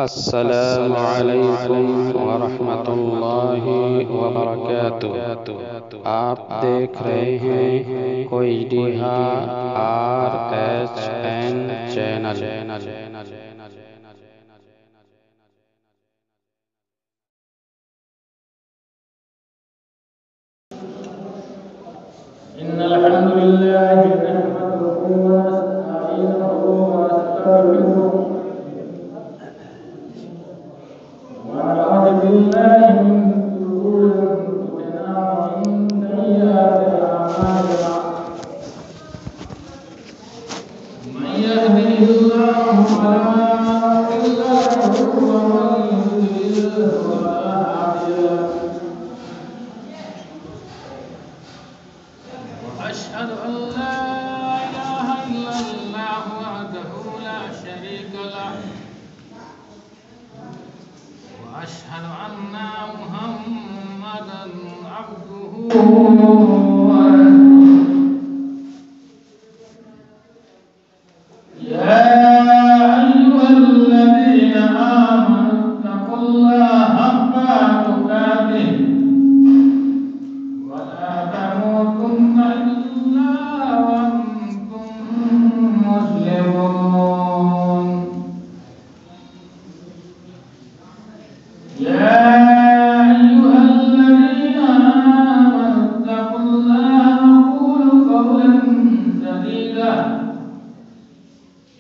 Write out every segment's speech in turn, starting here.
السلام علیکم ورحمۃ اللہ وبرکاتہ۔ آپ دیکھ رہے ہیں کوئی RSN چینل۔ إن الحمد لله نحمده ونستعينه ونستغفره ونعوذ بالله من شرور أنفسنا ومن سيئات أعمالنا من يهده الله فلا مضل له ومن يضلل فلا هادي له وأشهد أن لا إله إلا الله وحده لا شريك له وأشهد أن محمدا عبده ورسوله يا أيها الذين آمنوا اتقوا الله حق تقاته ولا تموتن إلا وأنتم مسلمون يا أيها الذين آمنوا اتقوا الله وقولوا قولا سديدا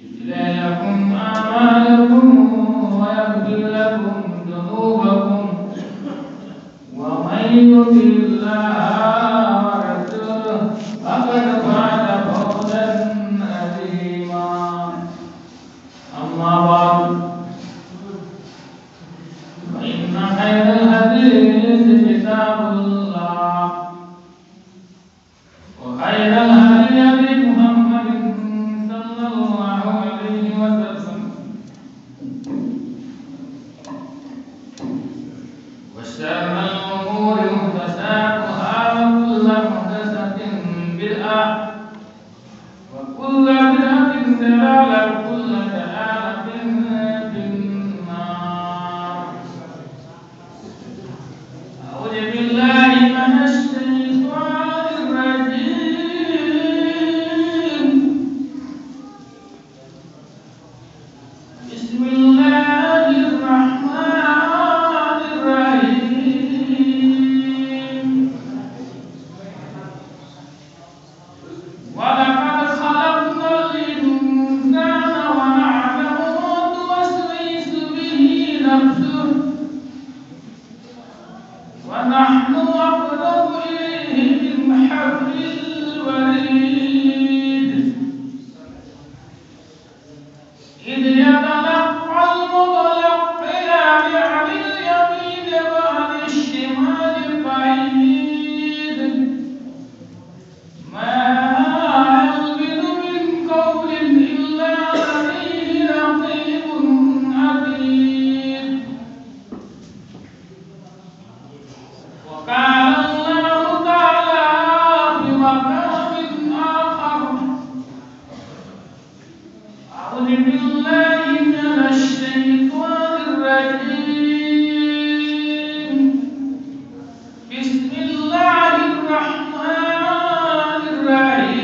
يصلح لكم أعمالكم ويغفر لكم ذنوبكم ومن يطع الله ورسوله فقد فاز فوزا عظيما أما بعد فإن خير الحديث كتاب الله وخير الهدي هدي محمد صلى الله عليه وسلم وشر الأمور محدثاتها وكل محدثة بدعة وكل بدعة ضلالة وكل ضلالة في النار أعوذ بالله من الشيطان الرجيم بسم الله الرحمن الرحيم ولقد خلقنا الإنسان ونعلم ما توسوس به نفسه ونحن أقرب إليه من حبل الوريد إذ يتلقى المتلقيان عن اليمين وعن الشمال قعيد ما يلفظ من قول إلا لديه رقيب عتيد وقال الله تعالى في مقام آخر أعوذ بالله من الشيطان الرجيم بسم الله الرحمن الرحيم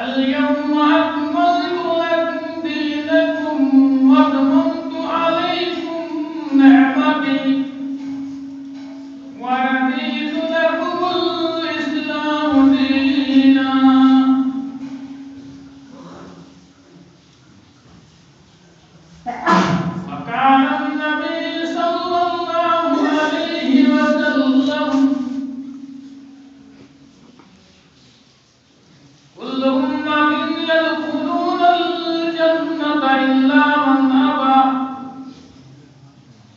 اليوم أكملت لكم دينكم وأتممت عليكم نعمتي ورضيت لكم الإسلام دينا وكان النبي صلى الله عليه وسلم كل أمة يدخلون الجنة إلا من أبى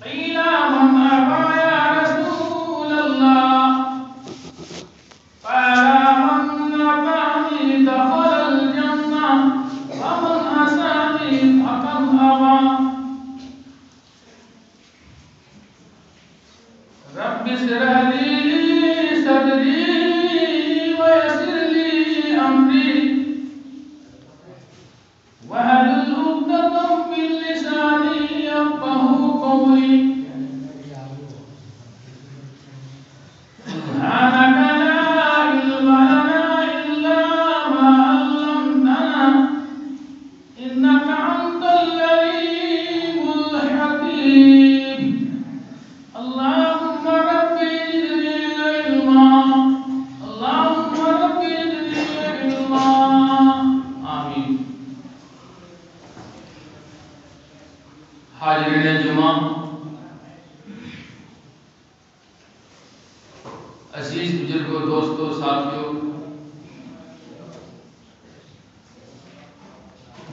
قيل من آمین. حاضرین جمعہ، عزیز بزرگوں، دوستوں، ساتھیوں،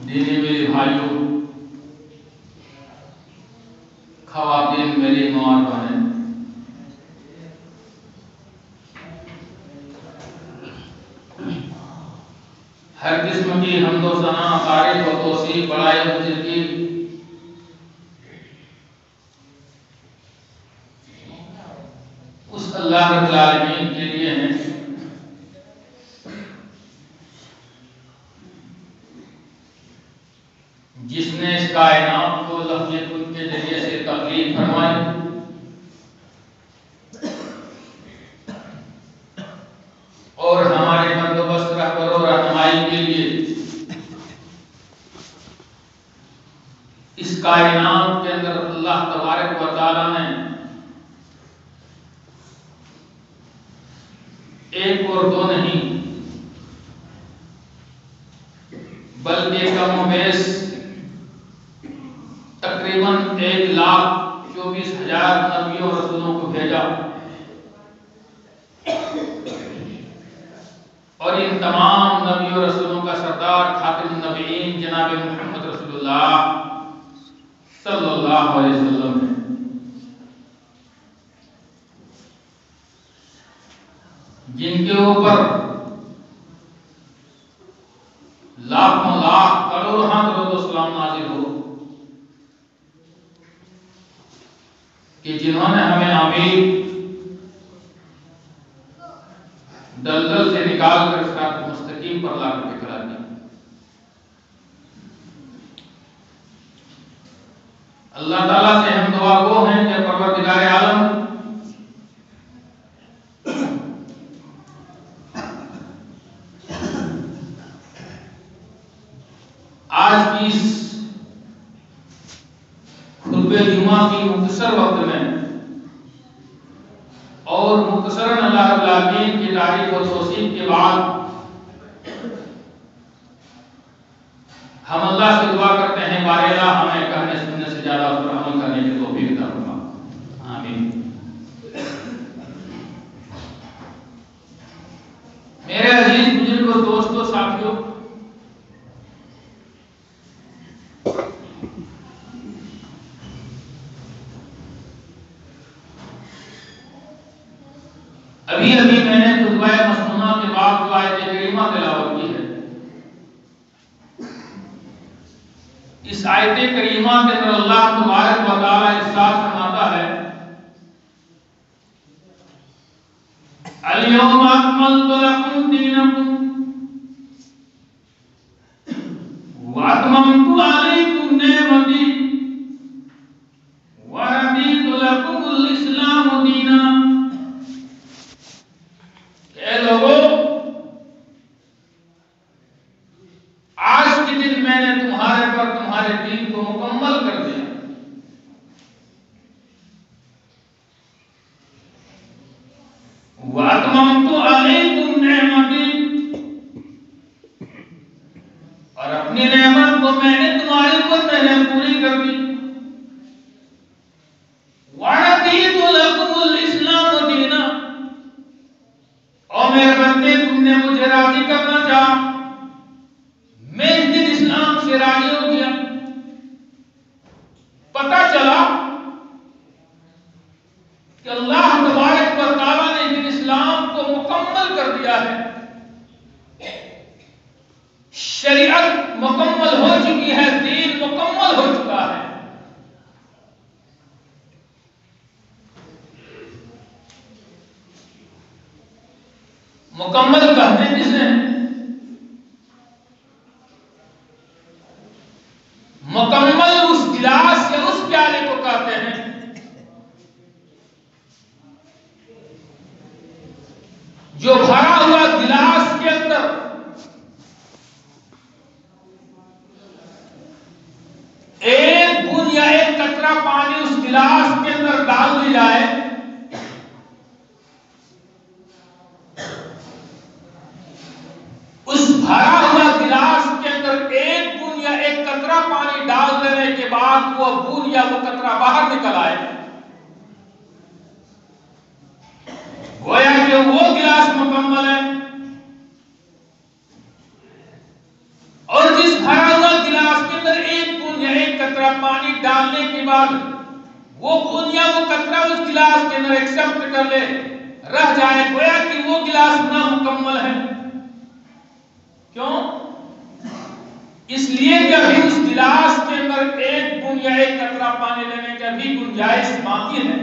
دینی میرے بھائیوں، خواتین میری ماں اور بہنیں، ہر قسم کی حمد و ثنا، تعریف و توصیف، بڑائی و بزرگی اس اللہ رب العالمین کے لیے ہیں جس نے اس کائنات کو لفظ کن کے ذریعے سے تخلیق فرمائی اور ہمارے بندوبست، رہبر و رہنمائی کے لیے اس کائنات کے اندر اللہ تبارک و تعالیٰ نے ایک اور دو نہیں بلکہ کم و بیش تقریباً 1,24,000 نبیوں اور رسولوں کو بھیجا، اور ان تمام نبیوں اور رسولوں کا سردار خاتم النبیین جناب محمد رسول اللہ صلی اللہ علیہ وسلم ہے. جن کے اوپر لاکھوں لاکھ کروڑوں درود و سلام نازل ہو کہ جنہوں نے ہمیں امید دلدل سے نکال کر صراط مستقیم پر لا کر کھڑا کیا. اللہ تعالیٰ سے ہم دعا گو ہیں کہ پروردگار عالم آج کی اس خطبہ جمعہ کی مختصر وقت میں اور مختصراً اللہ رب العالمین کی تعریف و توصیف کے بعد ہم اللہ سے دعا کرتے ہیں بارے اللہ ہمیں کہنے سننے سے زیادہ اس پر عمل کرنے کی توفیق عطا فرما. آمین. میرے عزیز بزرگوں، دوستوں، ساتھیوں، ابھی میں نے خطبہ مسنونہ کے بعد جو آیت کریمہ تلاوت کی ہے، اس آیت کریمہ کے اندر اللہ تبارک و تعالی ارشاد فرماتا ہے الیوم اکملت لکم دینکم واتممت علیکم نعمتی ورضیت لکم الاسلام دینا. اے لوگو، آج کے دن میں نے تمہارے پر تمہارے دین کو مکمل کر دیا. وَأَتْمَمْتُ عَلَيْكُمْ نِعْمَتِي، اور اپنی نعمت کو میں نے تمہارے اوپر پوری کر دی. وَرَضِيتُ لَكُمُ الْإِسْلَامَ دِينًا، اور میرے بندے تم نے مجھے راضی کرنا چاہا، میں اس دن اسلام سے راضی ہو گیا. پتہ چلا کہ اللہ تبارک و تعالیٰ نے اس دن اسلام کو مکمل کر دیا ہے. شریعت مکمل ہو چکی ہے، دین مکمل ہو چکا ہے. مکمل کہتے ہیں جسے مکمل اس گلاس یا اس پیالے کو کہتے ہیں جو بھرا ہوا گلاس کے اندر ایک بوند یا ایک قطرہ پانی اس گلاس کے اندر ڈال دی جائے اس بھرے بعد وہ بوند یا وہ قطرہ باہر نکل آئے، گویا کہ وہ گلاس مکمل ہے۔ اور جس بھرا ہوا گلاس کے اندر ایک بوند یا ایک قطرہ پانی ڈالنے کے بعد وہ بوند یا وہ قطرہ اس گلاس کے اندر ایکسپٹ کر لے، رہ جائے، گویا کہ وہ گلاس نامکمل ہے۔ کیوں؟ اس لیے کہ ابھی اس گلاس کے اندر ایک بوند یا ایک قطرہ پانی لینے کا بھی گنجائش باقی ہے۔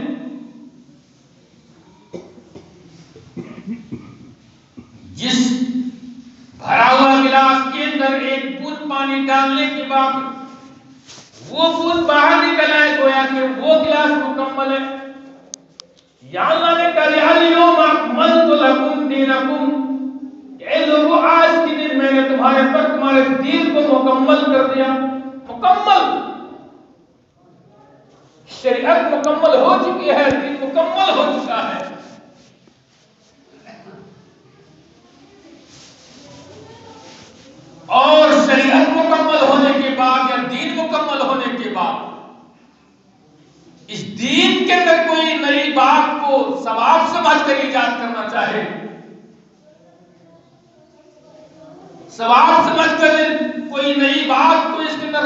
جس بھرا ہوا گلاس کے اندر ایک بوند پانی ڈالنے کے بعد وہ بوند باہر نکل آئے، گویا کہ وہ گلاس مکمل ہے۔ یا اللہ نے کہا الیوم اکملت لکم دینکم، اے لوگوں آج کے دن میں نے تمہارے پر تمہارے دین کو مکمل کر دیا۔ مکمل، شریعت مکمل ہو چکی ہے، دین مکمل ہو چکا ہے۔ اور شریعت مکمل ہونے کے بعد یا دین مکمل ہونے کے بعد اس دین کے اندر کوئی نئی بات کو ثواب سمجھ کر ایجاد کرنا چاہے، ثواب سمجھ کر کوئی نئی بات کو اس کے اندر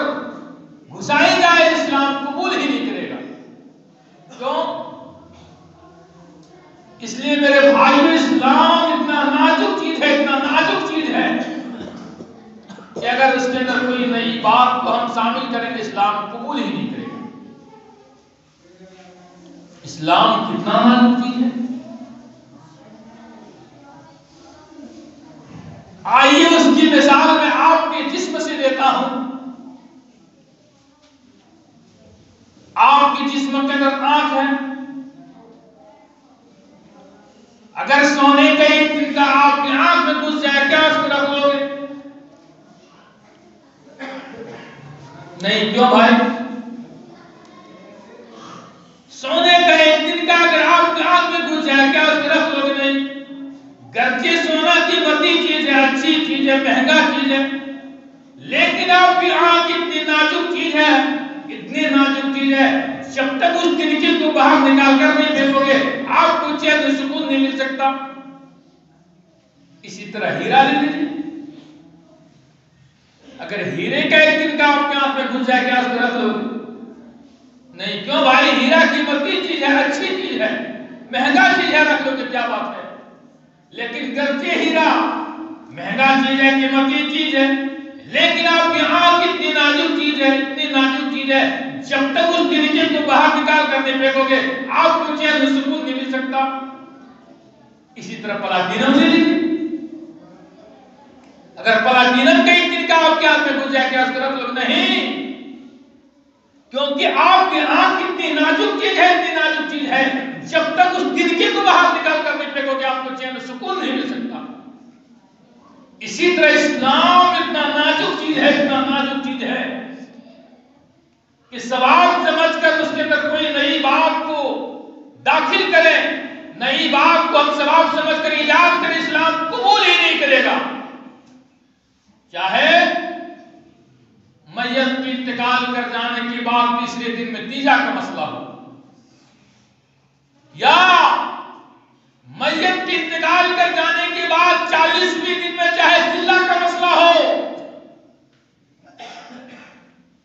گھسائی جائے، اسلام قبول ہی نہیں کرے گا۔ کیوں؟ اس لیے میرے بھائیو، اسلام اتنا نازک چیز ہے، اتنا نازک چیز ہے کہ اگر اس کے اندر کوئی نئی بات کو ہم شامل کریں گے، اسلام قبول ہی نہیں کرے گا۔ اسلام کتنا نازک چیز ہے۔ آئیے اس کی مثال میں آپ کے جسم سے دیتا ہوں۔ آپ کے جسم کے اندر آنکھ ہے، اگر سونے کا ایک تنکا آپ کی آنکھ میں گھس جائے، کیا اس کو رکھ لو گے؟ نہیں۔ کیوں بھائی؟ سونے کا ایک تنکا اگر آپ کی آنکھ میں گھس جائے، کیا اس کو رکھ لو گے؟ نہیں۔ گرچہ سونا قیمتی چیز ہے، اچھی چیز ہے، مہنگا چیز ہے، لیکن آپ کی آنکھ اتنی نازک چیز ہے، اتنی نازک چیز ہے، جب تک اس تنکے کو باہر نکال کر نہیں پھینکو گے، آپ کو چین و سکون نہیں مل سکتا۔ اسی طرح ہیرا لے لیجیے، اگر ہیرے کا ایک تنکا آپ کے آنکھ میں گھس جائے، کیا اس کو رکھ لو گے؟ نہیں۔ کیوں بھائی؟ ہیرا قیمتی چیز ہے، اچھی چیز ہے، مہنگا چیز ہے، رکھ لو گے، کیا بات ہے؟ لیکن گرچہ ہیرا مہنگا چیز ہے، قیمتی چیز ہے، لیکن آپ کی آنکھ اتنی نازک چیز ہے، اتنی نازک چیز ہے، جب تک اس تنکے کو باہر نکال کر نہیں پھینکو گے، آپ کو چین و سکون نہیں مل سکتا۔ اسی طرح پلاٹینم لے لیجیے، اگر پلاٹینم کا ایک تنکا آپ کے ہاتھ میں گھس جائے، کیا اس کو رکھ لو؟ نہیں، کیونکہ آپ کی آنکھ اتنی نازک چیز ہے، اتنی نازک چیز ہے، جب تک اس تنکے کو باہر نکال کر نہیں پھینکو گے، آپ کو چین و سکون نہیں مل سکتا۔ اسی طرح اسلام اتنا نازک چیز ہے، اتنا نازک چیز ہے کہ ثواب سمجھ کر اس کے اندر کوئی نئی بات کو داخل کریں، نئی بات کو ہم ثواب سمجھ کر ایجاد کریں، اسلام قبول ہی نہیں کرے گا۔ چاہے میت کی انتقال کر جانے کے بعد تیسرے دن میں تیجا کا مسئلہ ہو، یا میت کی انتقال کر جانے کے بعد 40ویں دن میں چاہے ذلہ کا مسئلہ ہو،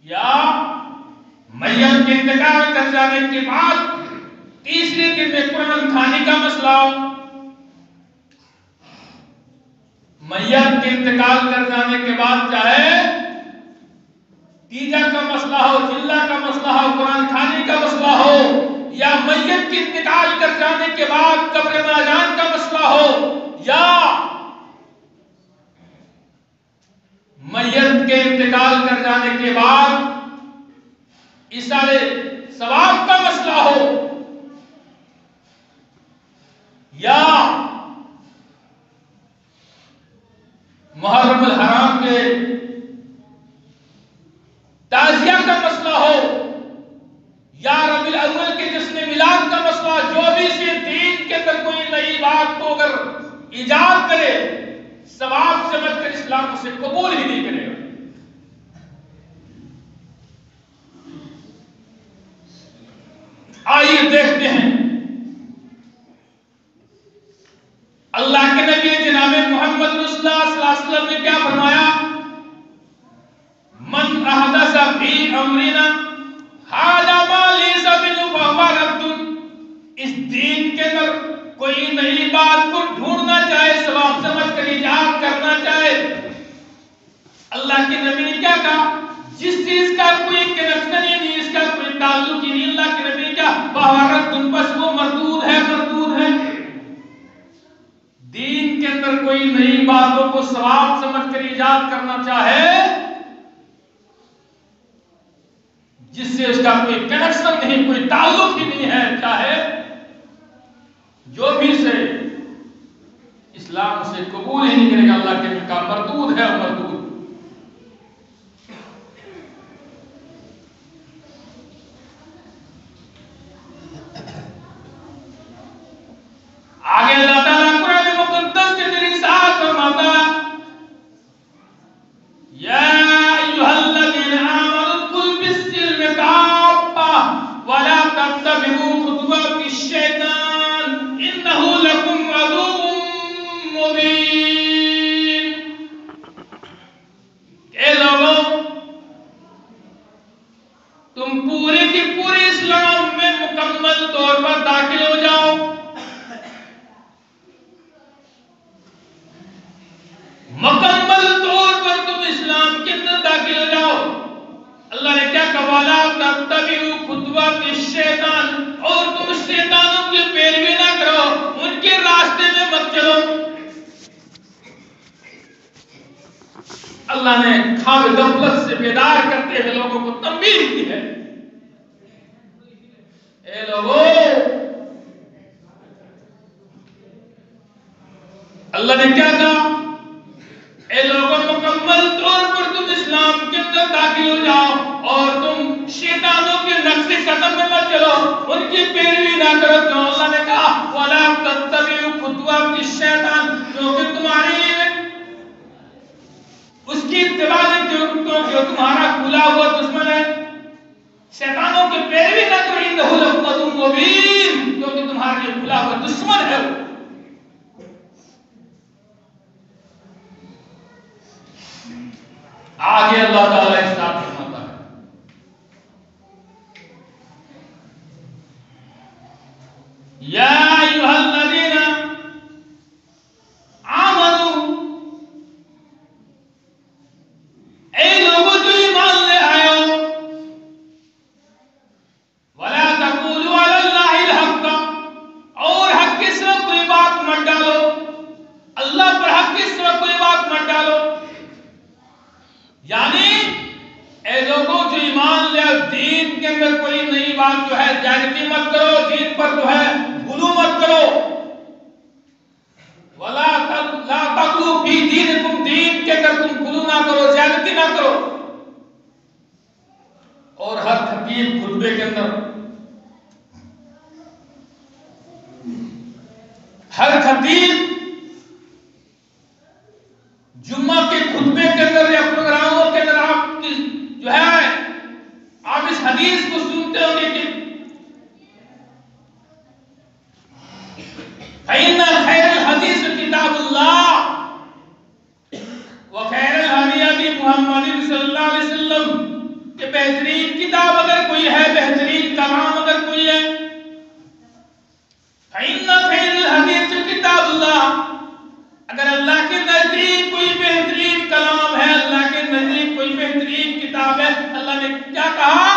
یا میت کے انتقال کر جانے کے بعد تیسرے دن میں قرآن کھانے کا مسئلہ ہو، میت کے انتقال کر جانے کے بعد چاہے تیجا کا مسئلہ ہو، ذلہ کا مسئلہ ہو، قرآن کھانے کا مسئلہ ہو، یا میت کے انتقال کر جانے کے بعد قبر میں اذان کا مسئلہ ہو، یا میت کے انتقال کر جانے کے بعد ایصال ثواب کا مسئلہ ہو، یا محرم الحرام کے تعزیہ کا مسئلہ ہو، یا ربیع الاول کے جشن میلاد کا مسئلہ، جو بھی سے دین کے اندر کوئی نئی بات کو اگر ایجاد کرے، ثواب سمجھ کر اسلام اسے قبول ہی نہیں کرے گا۔ اللہ کے نبی جناب محمد رسول اللہ صلی اللہ علیہ وسلم نے کیا فرمایا؟ من احدث فی امرنا ھذا ما لیس منہ فہو رد۔ اس دین کے اندر کوئی نئی بات کو ڈھونڈنا چاہے، ثواب سمجھ کر ایجاد کرنا چاہے، اللہ کے نبی نے کیا کہا؟ جس چیز کا کوئی کنیکشن ہی نہیں، اس کا کوئی تعلق ہی نہیں، اللہ کے نبی نے کیا؟ فہو رد، بس وہ مردود ہے، مردود ہے۔ دین کے اندر کوئی نئی باتوں کو ثواب سمجھ کر ایجاد کرنا چاہے جس سے اس کا کوئی کنیکشن نہیں، کوئی تعلق ہی نہیں ہے، چاہے جو بھی سے اسلام سے قبول ہی نہیں کرے گا، اللہ کے نبی کا مردود ہے، مردود۔ آگے اللہ تعالیٰ قرآن مقدس کے اندر ارشاد فرماتا ہے، یا ایھا الذین آمنوا ادخلوا فی السلم کافۃ ولا تتبعوا خطوات الشیطان انہ لکم عدو مبین۔ اے لوگوں، تم پورے کی پوری اسلام میں مکمل طور پر داخل ہو جاؤ، مکمل طور پر تم اسلام کے اندر داخل ہو جاؤ۔ اللہ نے کیا کہا؟ وَلَا تَتَّبِعُوا خُطُوَاتِ الشَّيْطَانِ، اور تم شیطانوں کی پیروی نہ کرو، ان کے راستے میں مت چلو۔ اللہ نے خواب غفلت سے بیدار کرتے ہوئے لوگوں کو تنبیہ کی ہے، اے لوگوں، اللہ نے کیا کہا؟ اے لوگوں، مکمل طور پر تم اسلام کے اندر داخل ہو جاؤ اور تم شیطانوں کے نقش قدم میں مت چلو، ان کی پیروی نہ کرو۔ کیوں؟ اللہ نے کہا وَلَا تَتَّبِعُوا خُطُوَاتِ الشَّيْطَانِ، کیونکہ تمہارے لیے اس کی اتباع نہیں، جو تمہارا کھلا ہوا دشمن ہے، شیطانوں کی پیروی نہ کرو، انہ لکم عدو مبین، کیونکہ تمہارے لیے کھلا ہوا دشمن ہے۔ آگے اللہ تعالیٰ ارشاد فرماتا ہے، یا ایھا الذین آمنوا، اے لوگوں جو ایمان لے آئے ہو، ولا تقولوا علی اللہ الحق، اور حق کے سوا کوئی بات مت ڈالو، اللہ پر حق کے سوا کوئی بات مت ڈالو۔ یعنی اے لوگوں جو ایمان لے، دین کے اندر کوئی نئی بات جو ہے زیادتی مت کرو، دین پر جو ہے غلو مت کرو۔ ولا تغلوا فی دینکم، دین کے اندر تم غلو نہ کرو، زیادتی نہ کرو۔ اور ہر خطیب خطبے کے اندر، ہر خطیب جمعہ کے خطبے کے اندر یا پروگراموں کے اندر آپ جو ہے آپ اس حدیث کو سنتے ہوں گے کہ فَإِنَّ خَيْرَ الْحَدِيثِ كِتَابُ اللَّهِ وَخَيْرَ الْهَدِيِ هَدْيُ مُحَمَّدٍ صلی اللہ علیہ وسلم، کہ بہترین کتاب اگر کوئی ہے، بہترین کلام اگر کوئی ہے، فَإِنَّ خَيْرَ الْحَدِيثِ كِتَابُ اللَّهِ، اگر اللہ کے نزدیک کوئی بہترین کلام ہے، اللہ کے نزدیک کوئی بہترین کتاب ہے، اللہ نے کیا کہا؟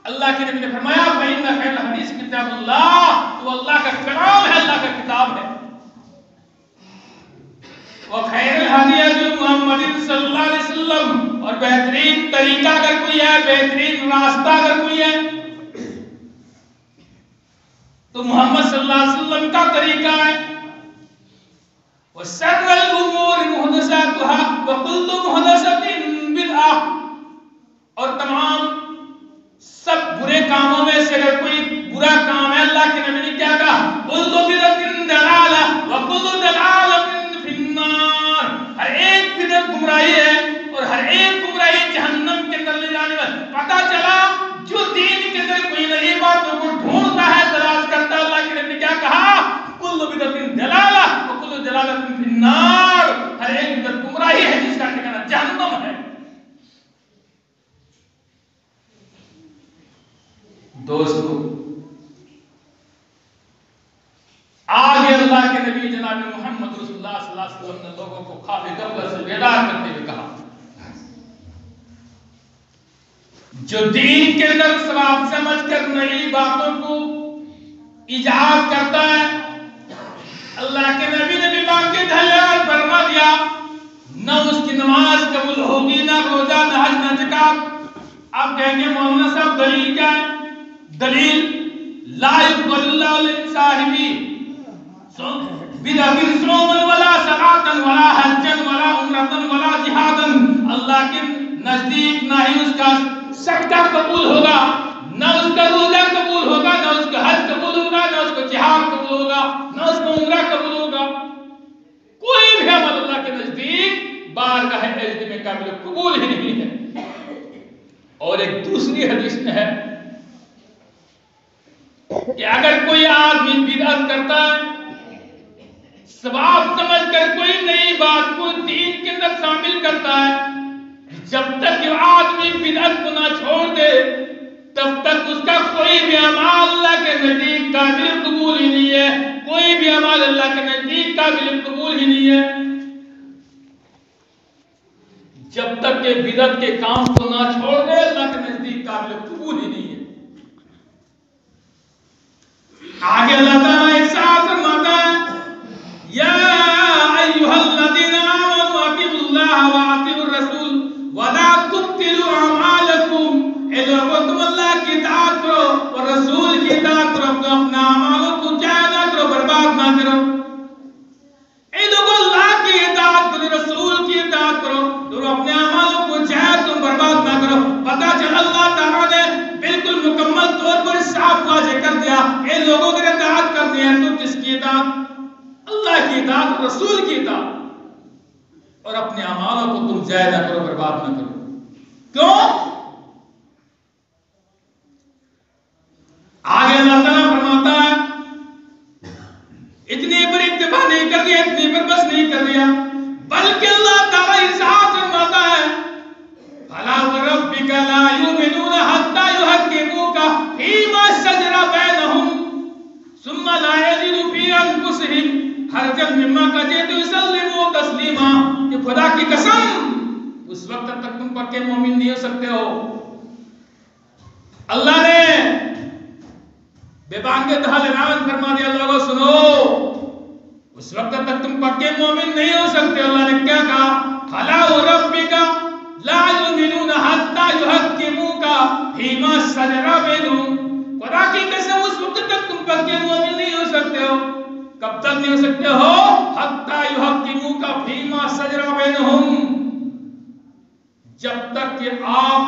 اللہ کے نبی نے فرمایا فَإِنَّ خَيْرَ الْحَدِيثِ كِتَابُ اللَّهِ، تو اللہ کا کلام ہے، اللہ کا کتاب ہے۔ وَخَيْرَ الْهَدِيِ هَدْيُ مُحَمَّدٍ صلی اللہ علیہ وسلم، اور بہترین طریقہ اگر کوئی ہے، بہترین راستہ اگر کوئی ہے تو محمد صلی اللہ علیہ وسلم کا طریقہ ہے۔ وَشَرَّ الْأُمُورِ مُحْدَثَاتُهَا وَكُلُّ مُحْدَثَةٍ بِدْعَةٌ، اور تمام سب برے کاموں میں سے اگر کوئی برا کام ہے، اللہ کے نبی نے کیا کہا؟ كُلُّ بِدْعَةٍ ضَلَالَةٌ وَكُلُّ ضَلَالَةٍ فِي النَّارِ، ہر ایک بدعت گمراہی ہے اور ہر ایک گمراہی جہنم کے اندر لے جانے والی۔ پتہ چلا جو دین کے اندر کوئی نئی باتوں کو ڈھونڈتا ہے، تلاش کرتا ہے، اللہ کے نبی نے کیا کہا؟ كُلُّ بِدْعَةٍ ضَلَالَةٌ وَكُلُّ ضَلَالَةٍ دوستو آگے اللہ کے نبی جناب محمد رسول اللہ صلی اللہ علیہ وسلم نے لوگوں کو خواب غفلت سے بیدار کرتے ہوئے کہا جو دین کے اندر ثواب سمجھ کر نئی باتوں کو ایجاد کرتا ہے، اللہ کے نبی نے بھی واقع دھلیات فرما دیا، نہ اس کی نماز قبول ہوگی، نہ روزہ، نہ حج، نہ زکات۔ آپ کہیں گے مولانا صاحب دلیل کیا ہے؟ دلیل لا يقبل الله لصاحبی بدعۃ صوما ولا صلاۃ ولا حجا ولا عمرۃ ولا جہادا، اللہ کے نزدیک نہ ہی اس کا سجدہ قبول ہوگا، نہ اس کا روزہ قبول ہوگا، نہ اس کا حج قبول ہوگا، نہ اس کو جہاد قبول ہوگا، نہ اس کو عمرہ قبول ہوگا۔ کوئی بھی عمل اللہ کے نزدیک بارگاہ عزت میں قابل قبول ہی نہیں ہے۔ اور ایک دوسری حدیث میں ہے کہ اگر کوئی آدمی بدعت کرتا ہے، ثواب سمجھ کر کوئی نئی بات کو دین کے اندر شامل کرتا ہے، جب تک یہ آدمی بدعت کو نہ چھوڑ دے تب تک اس کا کوئی بھی عمل اللہ کے نزدیک قابل قبول ہی نہیں ہے، کوئی بھی عمل اللہ کے نزدیک قابل قبول ہی نہیں ہے، جب تک کہ بدعت کے کام کو نہ چھوڑ دے اللہ کے نزدیک قابل قبول ہی نہیں ہے۔ آگے اللہ تعالیٰ ایک ساتھ فرماتا ہے یا ایھا الذین آمنوا اطیعوا اللہ واطیعوا الرسول ولا تبطلوا اعمالکم، اے لوگوں تم اللہ کی اطاعت کرو اور رسول کی اطاعت کرو، اپنے اعمالوں کو ضائع نہ کرو، برباد نہ کرو۔ اے لوگوں اللہ کی اطاعت کرو، رسول کی اطاعت کرو، اور اپنے اعمالوں کو ضائع تم برباد نہ کرو۔ پتہ چلا اللہ تعالیٰ نے بالکل مکمل طور پر صاف واضح کر دیا، اے لوگوں کی اطاعت کرنی ہے تو کس کی اطاعت؟ اللہ کی اطاعت، رسول کی اطاعت، اور اپنے اعمالوں کو تم ضائع نہ کرو، برباد نہ کرو۔ کیوں؟ آگے اللہ تعالیٰ فرماتا ہے اتنی پر اکتفا نہیں کر دیا، اتنی پر بس نہیں کر دیا، بلکہ اللہ تعالیٰ ارشاد فرماتا ہے فَلَا وَرَبِّكَ لَا يُؤْمِنُونَ حَتَّى يُحَكِّمُوكَ فِيمَا شَجَرَ بَيْنَهُمْ ثُمَّ لَا يَجِدُوا فِي أَنفُسِهِمْ حَرَجًا مِّمَّا قَضَيْتَ وَيُسَلِّمُوا تَسْلِيمًا۔ کہ خدا کی قسم اس وقت تک تم پکے مومن نہیں ہو سکتے ہو۔ اللہ نے بے بانگے دہل اعلان فرما دیا لوگوں سنو، اس وقت تک تم پکے مومن نہیں ہو سکتے۔ اللہ نے کیا کہا؟ فَلَا وَرَبِّكَ لَا يُؤْمِنُونَ حَتَّى يُحَكِّمُوكَ فِيمَا شَجَرَ بَيْنَهُمْ، خدا کی قسم اس وقت تک تم پکے مومن نہیں ہو سکتے ہو۔ کب تک نہیں ہو سکتے ہو؟ حَتَّى يُحَكِّمُوكَ فِيمَا شَجَرَ بَيْنَهُمْ، جب تک کہ آپ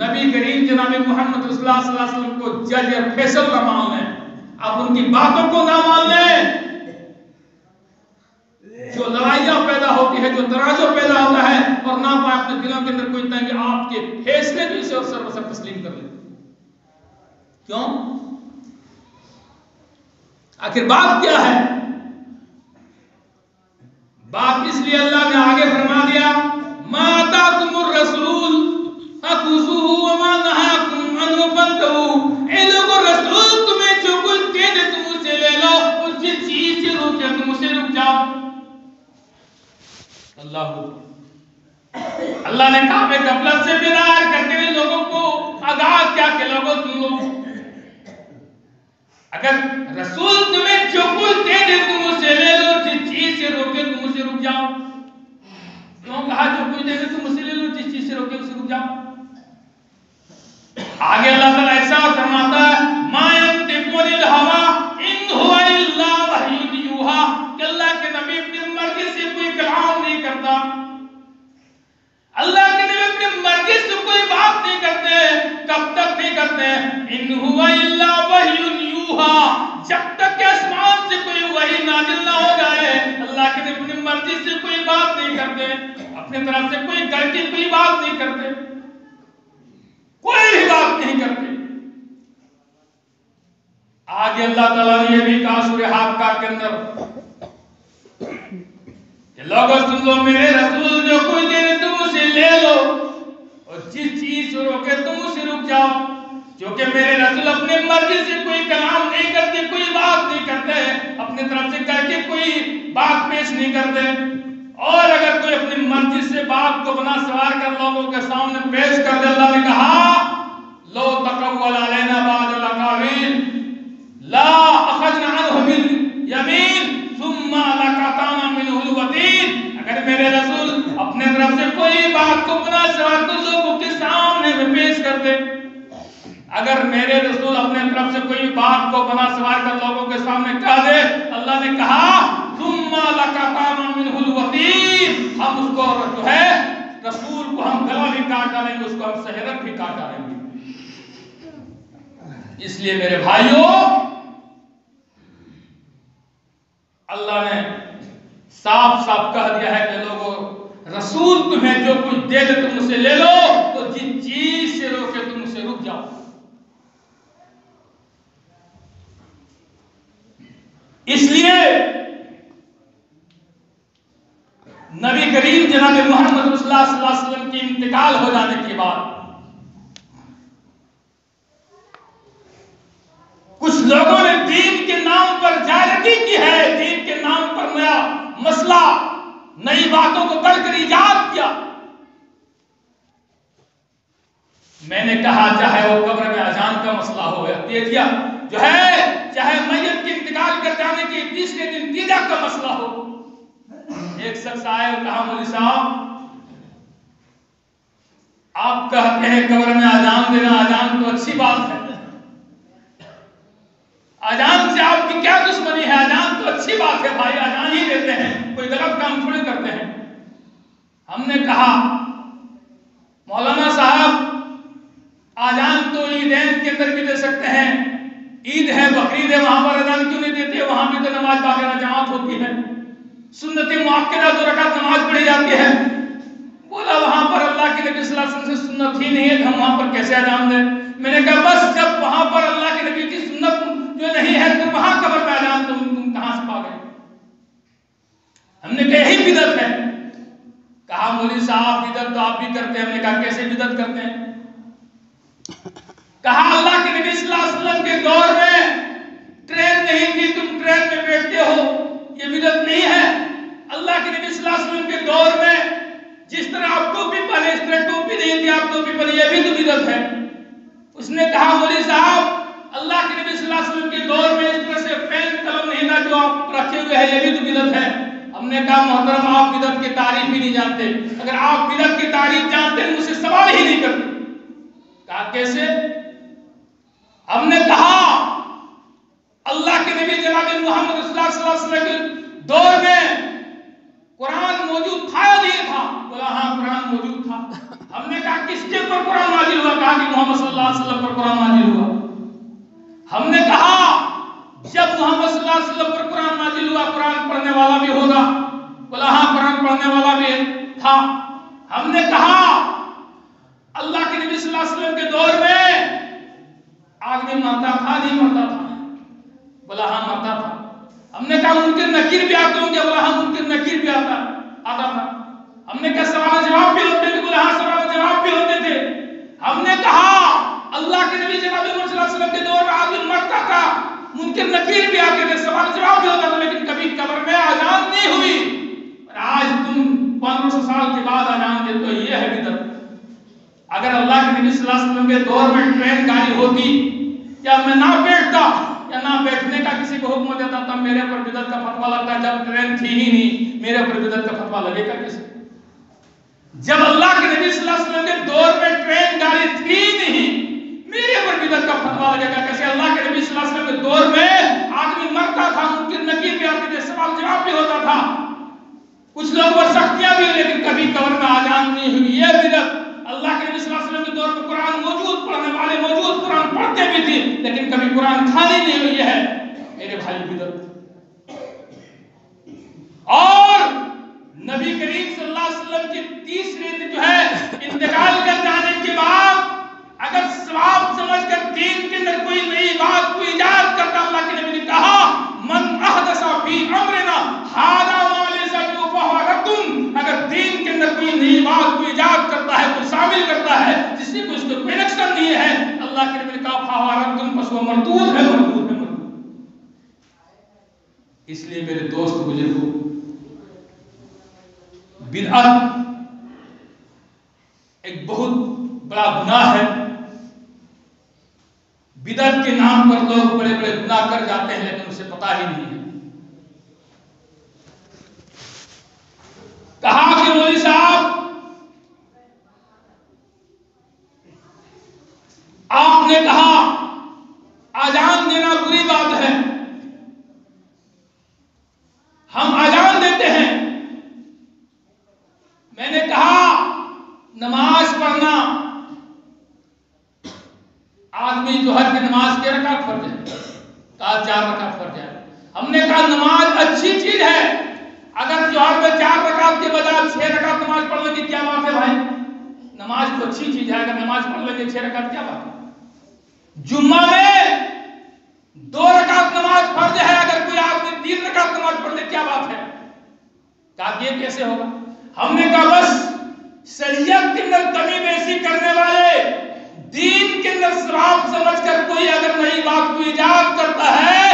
نبی کریم جناب محمد رسول اللہ صلی اللہ علیہ وسلم کو جج اور فیصل نہ مان لیں، آپ ان کی باتوں کو نہ مان لیں۔ جو لڑائیاں پیدا ہوتی ہے، جو تنازع پیدا ہوتا ہے، اور نہ پائے اپنے دلوں کے اندر کوئی اتنا کہ آپ کے فیصلے بھی اسے سر بسر تسلیم کر لیں۔ کیوں؟ آخر بات کیا ہے؟ بات اس لیے اللہ نے آگے فرما دیا ما آتاکم الرسول فخذوہ وما نہاکم عنہ فانتہوا، اے لوگوں رسول تمہیں جو کچھ دے دے تم اسے لے لو، اور جس چیز سے روکے تم اسے رک جاؤ۔ اللہ نے کعبے غفلت سے بیدار کرتے ہوئے لوگوں کو آگاہ کیا کہ لوگوں تم لوگ اگر رسول تمہیں جو کچھ دے دے تم اسے لے لو، جس چیز سے روکے تم اسے رک جاؤ۔ کیوں کہا جو کچھ دے دے تم اسے لے لو، جس چیز سے روکے اسے رک جاؤ؟ آگے اللہ تعالیٰ ایسا فرماتا ہے ما ينطق عن الهوى ان هو الا وحی یوحی، کہ اللہ کے نبی اپنی مرضی سے کوئی کلام نہیں کرتا، اللہ کے نبی اپنی مرضی سے کوئی بات نہیں کرتے۔ کب تک نہیں کرتے؟ ان هو الا وحی یوحی، جب تک کہ آسمان سے کوئی وحی نازل نہ ہو جائے اللہ کے نبی اپنی مرضی سے کوئی بات نہیں کرتے، اپنی طرف سے کوئی گر کی کوئی بات نہیں کرتے، کوئی بھی بات نہیں کرتے۔ آگے اللہ تعالیٰ نے یہ بھی کہا سورہ حاقہ کے اندر کہ لوگوں سن لو میرے رسول جو کوئی دے دے تم اسے لے لو، اور جس چیز سے روکے تم اسے رک جاؤ، جو کہ میرے مرضی سے کوئی کلام نہیں کرتے، کوئی بات نہیں کرتے، اپنی طرف سے کر کے کوئی بات پیش نہیں کرتے، اور اگر کوئی اپنی مرضی سے بات کو بنا سوار کر لوگوں کے سامنے پیش کر دے، اللہ نے کہا لو تقول علینا بعض الاقاویل لا اخذنا عنہ بالیمین ثم لقطعنا منہ الوتین۔ اگر میرے رسول اپنے طرف سے کوئی بات کو بنا سوار کر لوگوں کے سامنے میں پیش کر دے، اگر میرے رسول اپنے طرف سے کوئی بات کو بنا سوار کر لوگوں کے سامنے کہہ دے، اللہ نے کہا ثم لقطعنا منہ الوتین، ہم اس کو جو ہے رسول کو ہم گلا بھی کاٹ ڈالیں گے، اس کو ہم سحرت بھی کاٹ ڈالیں گے۔ اس لیے میرے بھائیوں، اللہ نے صاف صاف کہہ دیا ہے کہ لوگوں، رسول تمہیں جو کچھ دے دے تم اسے لے لو، تو جن چیز سے روکے تم اسے رک جاؤ۔ اس لیے نبی کریم جناب محمد رسول اللہ صلی اللہ علیہ وسلم کی انتقال ہو جانے کے بعد کچھ لوگوں نے دین کے نام پر جعلگی کی ہے، دین کے نام پر نیا مسئلہ، نئی باتوں کو کر کر ایجاد کیا۔ میں نے کہا چاہے وہ قبر میں اذان کا مسئلہ ہو یا تیجیہ جو ہے، چاہے میت کے انتقال کر جانے کے تیسرے دن تیجا کا مسئلہ ہو، ایک شخص آئے اور کہا مولوی صاحب آپ کہتے ہیں قبر میں اذان دینا، اذان تو اچھی بات ہے، اذان سے آپ کی کیا دشمنی ہے؟ اذان تو اچھی بات ہے بھائی، اذان ہی دیتے ہیں، کوئی غلط کام تھوڑی کرتے ہیں۔ ہم نے کہا مولانا صاحب اذان تو عیدین کے اندر بھی دے سکتے ہیں، عید ہے بقرعید ہے وہاں پر اذان کیوں نہیں دیتے؟ وہاں بھی تو نماز باقاعدہ جماعت ہوتی ہے، سنت مؤکدہ 2 رکعت نماز پڑھی جاتی ہے۔ بولا وہاں پر اللہ کے نبی صلی اللہ علیہ وسلم سے سنت ہی نہیں ہے، ہم وہاں پر کیسے اذان دیں؟ میں نے کہا بس جب وہاں پر اللہ کے نبی کی سنت جو نہیں ہے تو وہاں قبر میں اذان تم کہاں سے پا گئے؟ ہم نے کہا یہی بدعت ہے۔ کہا مولوی صاحب بدعت تو آپ بھی کرتے ہیں۔ ہم نے کہا کیسے بدعت کرتے ہیں؟ کہا اللہ کے نبی صلی اللہ علیہ وسلم کے دور میں ٹرین نہیں تھی، تم ٹرین میں بیٹھتے ہو، یہ بدعت نہیں ہے۔ اللہ کے نبی صلی اللہ علیہ وسلم کے دور میں جس طرح آپ ٹوپی پہنے اس طرح ٹوپی نہیں تھی، آپ ٹوپی پہنے، یہ بھی تو بدعت ہے۔ اس نے کہا مولوی صاحب اللہ کے نبی صلی اللہ علیہ وسلم کے دور میں اس طرح سے پین قلم نہیں تھا جو آپ رکھے ہوئے ہیں، یہ بھی تو بدعت ہے۔ ہم نے کہا محترم آپ بدعت کی تعریف ہی نہیں جانتے، اگر آپ بدعت کی تعریف جانتے ہیں مجھ سے سوال ہی نہیں کرتے۔ کہا کیسے؟ ہم نے کہا اللہ کے نبی جناب محمد صلی اللہ علیہ وسلم کے دور میں قرآن موجود تھا یا نہیں تھا؟ بولا ہاں قرآن موجود تھا۔ ہم نے کہا کس کے پر قرآن نازل ہوا؟ کہا کہ محمد صلی اللہ علیہ وسلم پر قرآن نازل ہوا۔ ہم نے کہا جب محمد صلی اللہ علیہ وسلم پر قرآن نازل ہوا قرآن پڑھنے والا بھی ہوگا؟ بولا ہاں قرآن پڑھنے والا بھی تھا۔ ہم نے کہا اللہ کے نبی صلی اللہ علیہ وسلم کے دور میں آدمی مرتا تھا نہیں مرتا تھا؟ بولا ہاں مرتا تھا۔ ہم نے کہا منکر نکیر بھی آتے ہوں گے؟ بولا ہاں منکر نکیر بھی آتا تھا۔ ہم نے کہا سوال جواب بھی ہوتے تھے؟ بولا ہاں سوال جواب بھی ہوتے تھے۔ ہم نے کہا اللہ کے نبی جناب محمد صلی اللہ علیہ وسلم کے دور میں آدمی مرتا تھا، منکر نکیر بھی آتے تھے، سوال جواب بھی ہوتا تھا، لیکن کبھی قبر میں اذان نہیں ہوئی۔ اور آج تم 1500 سال کے بعد اذان دیتے ہو، یہ ہے بدعت۔ اگر اللہ کے نبی صلی اللہ علیہ وسلم کے دور میں ٹرین گاڑی ہوتی یا میں نہ بیٹھتا یا نہ بیٹھنے کا کسی کو حکم دیتا تب میرے پر بدعت کا فتویٰ لگتا، جب ٹرین تھی ہی نہیں میرے پر بدعت کا فتویٰ لگے گا کیسے؟ جب اللہ کے نبی صلی اللہ علیہ وسلم کے دور میں ٹرین گاڑی تھی نہیں میرے پر بدعت کا فتویٰ لگے گا کیسے؟ اللہ کے نبی صلی اللہ علیہ وسلم کے دور میں آدمی مرتا تھا، منکر نکیر بھی آتے تھے، سوال جواب بھی ہوتا تھا، کچھ لوگ پر سختیاں بھی، لیکن کبھی قبر میں اذان نہیں ہوئی، یہ بدعت۔ اللہ کے نبی صلی اللہ علیہ وسلم کے دور میں قرآن موجود، پڑھنے والے موجود، قرآن پڑھتے بھی تھے، لیکن کبھی قرآن کھانے نہیں ہوئی، یہ ہے میرے بھائی بدعت۔ اور نبی کریم صلی اللہ علیہ وسلم کے تیسرے دن جو ہے انتقال کر جانے کے بعد اگر ثواب سمجھ کر دین کے اندر کوئی نئی بات کو ایجاد کرتا، اللہ کے نبی نے کہا من احدث فی امرنا ھذا ما لیس منہ فہو رد۔ اگر دین کے اندر کوئی نئی بات کو ایجاد کرتا ہے، کوئی شامل کرتا ہے جس سے کوئی اس کو کنیکشن نہیں ہے، اللہ کے نبی نے کہا فہو رد، پس وہ مردود ہے، مردود ہے، مردود۔ اس لیے میرے دوست بزرگوں، بدعت ایک بہت بڑا گناہ ہے۔ بدعت کے نام پر لوگ بڑے بڑے گناہ کر جاتے ہیں لیکن اسے پتہ ہی نہیں ہے۔ کہا کہ مولوی صاحب آپ نے کہا اذان دینا بری بات ہے، ہم اذان دیتے ہیں۔ میں نے کہا نماز پڑھنا، آدمی جوہر کی نماز کے رکعت فرض ہے، کہا 4 رکعت فرض ہے۔ ہم نے کہا نماز اچھی چیز ہے، اگر جوہر میں 4 رکعت کے بجائے 6 رکعت نماز پڑھ لیں گے کیا بات ہے بھائی؟ نماز تو اچھی چیز ہے، اگر نماز پڑھ لیں گے 6 رکعت کیا بات ہے؟ جمعہ میں 2 رکعت نماز فرض ہے، اگر کوئی آدمی 3 رکعت نماز پڑھ لے کیا بات ہے؟ کہا یہ کیسے ہوگا؟ ہم نے کہا بس شریعت کے اندر کمی بیشی کرنے والے، دین کے اندر صراف سمجھ کر کوئی اگر نئی بات کو ایجاد کرتا ہے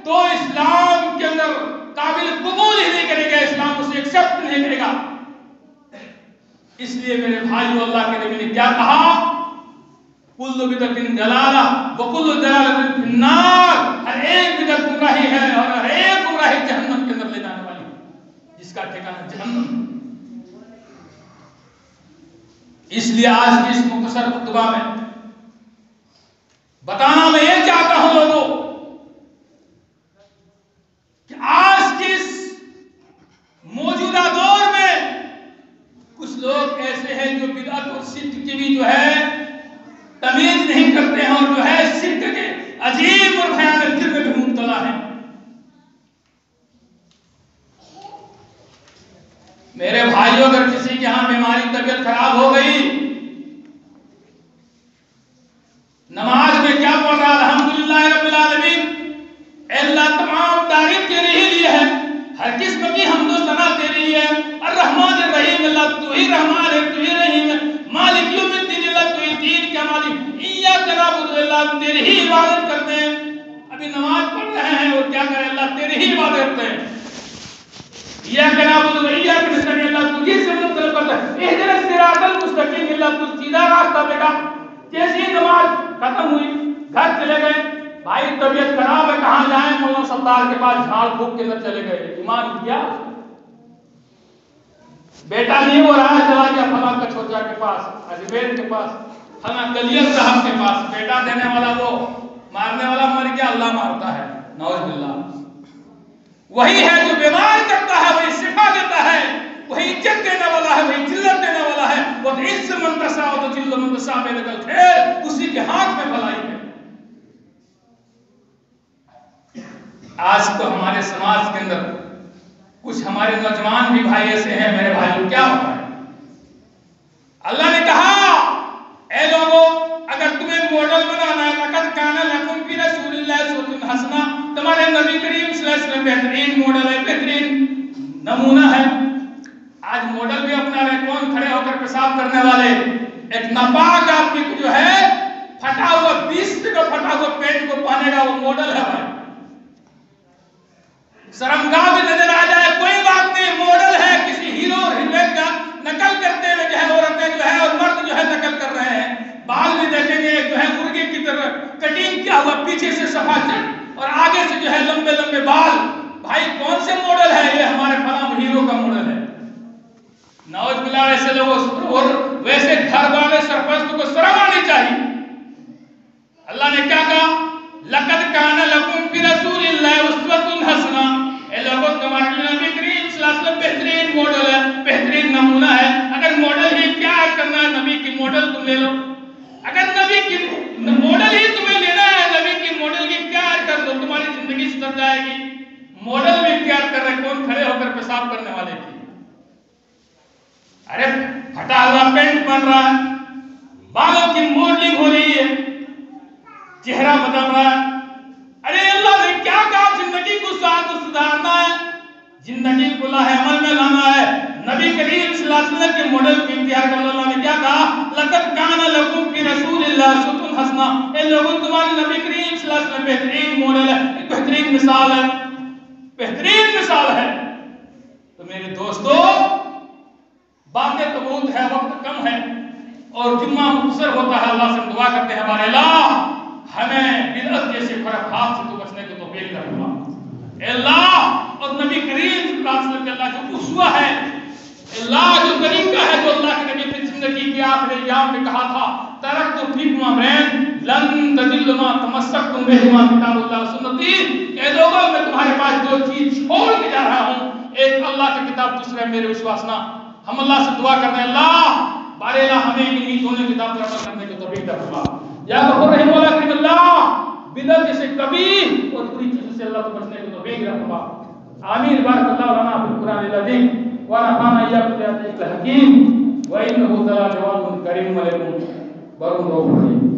تو اسلام کے اندر قابل قبول ہی نہیں کرے گا، اسلام اسے ایکسپٹ نہیں کرے گا۔ اس لیے میرے بھائیو، اللہ کے نبی نے کیا کہا؟ کل بدعت ضلالہ وکل ضلالۃ فی النار، ہر ایک بدعت گمراہی ہے اور ہر ایک گمراہی جہنم کے اندر لے جانے والی ہے، جس کا ٹھکانہ جہنم۔ اس لیے آج کی اس مختصر خطبہ میں بتانا میں یہ چاہتا ہوں لوگوں کہ آج کے اس موجودہ دور میں کچھ لوگ ایسے ہیں جو بدعت اور شرک کی بھی جو ہے تمیز نہیں کرتے ہیں، اور جو ہے شرک کے عجیب اور بھیانک جرم میں مبتلا ہیں۔ میرے بھائیوں، اگر کسی کے ہاں بیماری طبیعت خراب ہو گئی، نماز میں کیا پڑھ رہا؟ الحمدللہ رب العالمین، اے اللہ تمام تعریف تیرے ہی لیے ہے، ہر قسم کی حمد و ثنا تیرے ہی ہے۔ الرحمن الرحیم، اللہ تو ہی رحمان ہے، تو ہی رحیم ہے۔ مالک یوم الدین، اللہ تو ہی دین کا مالک۔ ایاک نعبد، اللہ ہم تیری ہی عبادت کرتے ہیں۔ ابھی نماز پڑھ رہے ہیں اور کیا کریں؟ اللہ تیری ہی عبادت کرتے ہیں۔ ایاک نعبد و ایاک نستعین، اللہ تجھی سے مدد طلب کرتے ہیں۔ اہدنا الصراط المستقیم، اللہ تو سیدھا راستہ دکھا۔ جیسی نماز ختم ہوئی، گھر چلے گئے، بھائی طبیعت خراب ہے، کہاں جائیں؟ مولانا سردار کے پاس، جھاڑ پھونک کے اندر چلے گئے۔ ایمان کیا؟ بیٹا نہیں ہو رہا ہے، چلا گیا فلاں کچھوچا کے پاس، اجمیر کے پاس، فلاں کلیل صاحب کے پاس۔ بیٹا دینے والا وہ، مارنے والا مر گیا، اللہ مارتا ہے، نعوذ باللہ۔ وہی ہے جو بیمار کرتا ہے، وہی شفا دیتا ہے، وہی عزت دینے والا ہے، وہی ذلت دینے والا ہے۔ وَتُعِزُّ مَن تَشَاءُ وَتُذِلُّ مَن تَشَاءُ بِيَدِكَ الْخَيْرُ، اسی کے ہاتھ میں بھلائی ہے۔ آج تو ہمارے سماج کے اندر کچھ ہمارے نوجوان بھی بھائی ایسے ہیں، میرے بھائیوں کیا ہوتا ہے؟ اللہ نے کہا اے لوگوں، اگر تمہیں ماڈل بنانا ہے، لقد کان لکم فی رسول اللہ اسوۃ حسنہ، تمہارے نبی کریم صلی اللہ علیہ وسلم بہترین ماڈل ہے، بہترین نمونہ ہے۔ آج ماڈل بھی اپنا رہے، کون کھڑے ہو کر پیشاب کرنے والے؟ ایک ناپاک آدمی کو جو ہے پھٹا ہوا 20 کا پھٹا ہوا پینٹ کو پہنے گا، وہ ماڈل ہے بھائی۔ شرمگاہ بھی نظر آ جائے کوئی بات نہیں، ماڈل ہے، کسی ہیرو ہیروئن کا نقل کرتے ہوئے جو ہے عورتیں جو ہے اور مرد جو ہے نقل کر رہے ہیں۔ بال بھی دیکھیں گے جو ہے مرغے کی طرح کٹنگ کیا ہوا، پیچھے سے صفا چٹ اور آگے سے جو ہے لمبے لمبے بال۔ بھائی کون سے ماڈل ہے یہ؟ ہمارے فلاں ہیرو کا ماڈل ہے۔ نعوذ باللہ، ایسے لوگوں اور ویسے گھر والے سرپرست کو شرم آنی چاہیے۔ اللہ نے کیا کہا؟ لقد کان لکم فی رسول اللہ اسوۃ حسنہ، اے لوگوں تمہارے نبی کریم صلی اللہ علیہ وسلم بہترین ماڈل ہے، بہترین نمونہ ہے۔ اگر ماڈل ہی پیار کرنا ہے، نبی کی ماڈل تم لے لو۔ اگر نبی کی ماڈل ہی تمہیں لینا ہے، نبی کی ماڈل کی پیار کر دو، تمہاری زندگی سدھر جائے گی۔ ماڈل بھی پیار کر رہے، کون کھڑے ہو کر پیشاب کرنے والے کی؟ ارے پھٹا ہوا پینٹ پہن رہا ہے، بالوں کی ماڈلنگ ہو رہی ہے، چہرہ بدل رہا ہے۔ ارے اللہ نے کیا کہا؟ زندگی کو سدھارنا ہے، زندگی کو لاہ عمل میں لانا ہے، نبی کریم صلی اللہ علیہ وسلم کے ماڈل کو اختیار کر لو۔ اللہ نے کیا کہا؟ لقد کان لکم فی رسول اللہ اسوۃ حسنہ، اے لوگوں تمہارے نبی کریم صلی صلی اللہ علیہ وسلم بہترین ماڈل ہے، بہترین مثال ہے، بہترین مثال ہے۔ تو میرے دوستو، باتیں تو بہت ہے، وقت کم ہے اور جمعہ مختصر ہوتا ہے۔ اللہ سے دعا کرتے ہیں ہمارے اللہ ہمیں بدعت جیسے خرافات سے تو بچنے کو توفیق دے اللہ۔ اے اللہ، اور نبی کریم صلی اللہ علیہ وسلم کے اللہ جو اسوہ ہے، اللہ جو طریقہ ہے، جو اللہ کے نبی اپنی زندگی کے آخری ایام میں کہا تھا ترکت فیکم امرین لن تضلوا ما تمسکتم بہما کتاب اللہ و سنتی، اے لوگوں میں تمہارے پاس دو چیز چھوڑ کے جا رہا ہوں، ایک اللہ کی کتاب، دوسرا میرے وشواسنا۔ ہم اللہ سے دعا کرتے ہیں اللہ بارے اللہ ہمیں انہی دونوں کتاب پر عمل کرنے کو توفیق دے فرما۔ یا غفور رحیم والا کریم اللہ بدعت جیسے کبھی اور بری چیزوں سے اللہ کو بچنے کو توفیق دے فرما۔ آمین۔ بارک اللہ لنا فی القرآن العظیم ونفعنا إياكم بآياته الحكيم وإنه تعالى جواد كريم عليكم برم